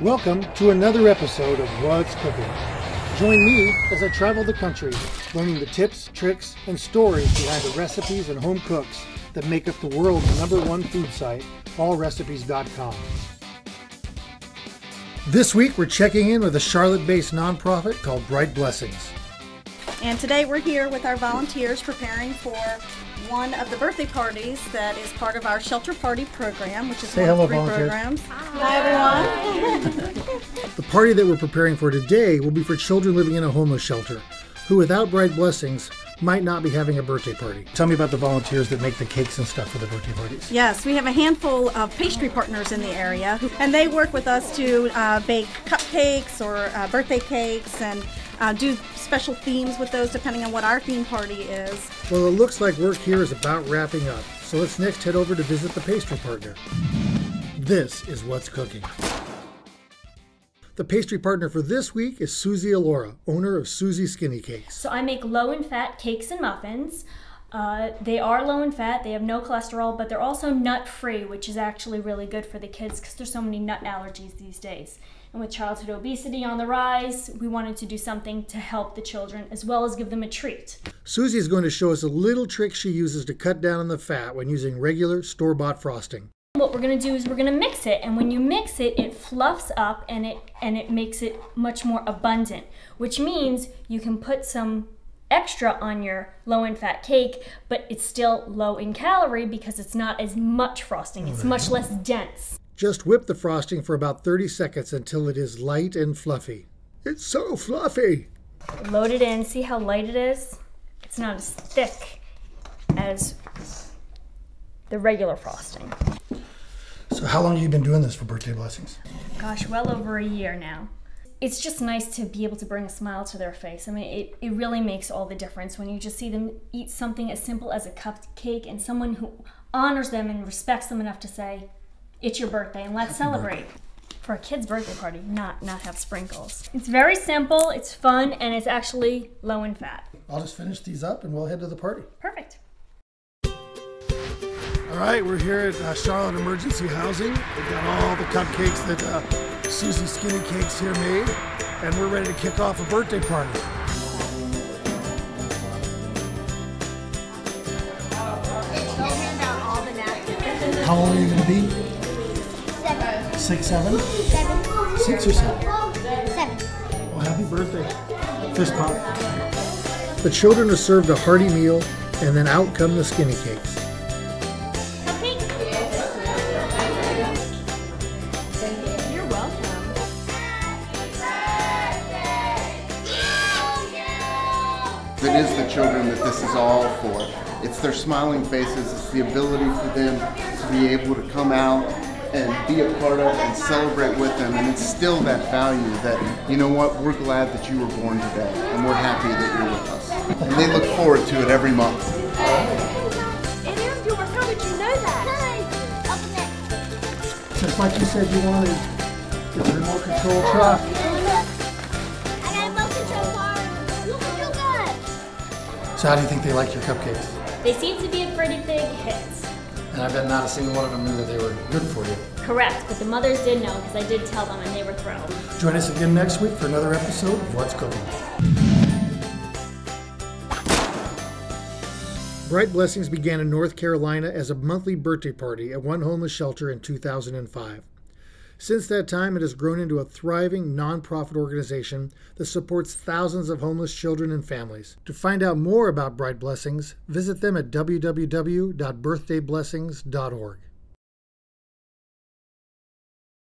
Welcome to another episode of What's Cooking. Join me as I travel the country, learning the tips, tricks, and stories behind the recipes and home cooks that make up the world's #1 food site, Allrecipes.com. This week we're checking in with a Charlotte-based nonprofit called Bright Blessings. And today we're here with our volunteers preparing for one of the birthday parties that is part of our shelter party program, which is one of 3 programs. Hi everyone. The party that we're preparing for today will be for children living in a homeless shelter who, without Bright Blessings, might not be having a birthday party. Tell me about the volunteers that make the cakes and stuff for the birthday parties. Yes, we have a handful of pastry partners in the area, and they work with us to bake cupcakes or birthday cakes and do special themes with those depending on what our theme party is. Well, it looks like work here is about wrapping up, so let's next head over to visit the pastry partner. This is What's Cooking. The pastry partner for this week is Suzi Alora, owner of Suzi Skinny Cakes. So I make low in fat cakes and muffins. They are low in fat, they have no cholesterol, but they're also nut free, which is actually really good for the kids because there's so many nut allergies these days. And with childhood obesity on the rise, we wanted to do something to help the children as well as give them a treat. Suzi is going to show us a little trick she uses to cut down on the fat when using regular store-bought frosting. What we're going to do is we're going to mix it, and when you mix it, it fluffs up and it makes it much more abundant, which means you can put some extra on your low in fat cake, but it's still low in calorie because it's not as much frosting. It's much less dense. Just whip the frosting for about 30 seconds until it is light and fluffy. It's so fluffy! Load it in. See how light it is? It's not as thick as the regular frosting. So how long have you been doing this for Birthday Blessings? Gosh, well over a year now. It's just nice to be able to bring a smile to their face. I mean, it really makes all the difference when you just see them eat something as simple as a cupcake and someone who honors them and respects them enough to say, it's your birthday and let's celebrate. For a kid's birthday party, not have sprinkles. It's very simple, it's fun, and it's actually low in fat. I'll just finish these up and we'll head to the party. Perfect. All right, we're here at Charlotte Emergency Housing. We've got all the cupcakes that Suzi Skinny Cakes here made, and we're ready to kick off a birthday party. How old are you going to be? 7. 6, 7? 7. 6 or 7? 7. Well, happy birthday. Fist pump. The children are served a hearty meal, and then out come the Skinny Cakes. You're welcome. It is the children that this is all for. It's their smiling faces, it's the ability for them to be able to come out and be a part of and celebrate with them and instill that value that, you know what, we're glad that you were born today and we're happy that you're with us. And they look forward to it every month. It is yours. How did you know that? Up next. Just like you said you wanted. Get the remote control truck. I got a remote control car. Look at your gut. So how do you think they like your cupcakes? They seem to be a pretty big hit. And I bet not a single one of them knew that they were good for you. Correct, but the mothers did know because I did tell them and they were thrilled. Join us again next week for another episode of What's Cooking. Bright Blessings began in North Carolina as a monthly birthday party at one homeless shelter in 2005. Since that time, it has grown into a thriving nonprofit organization that supports thousands of homeless children and families. To find out more about Bright Blessings, visit them at www.birthdayblessings.org.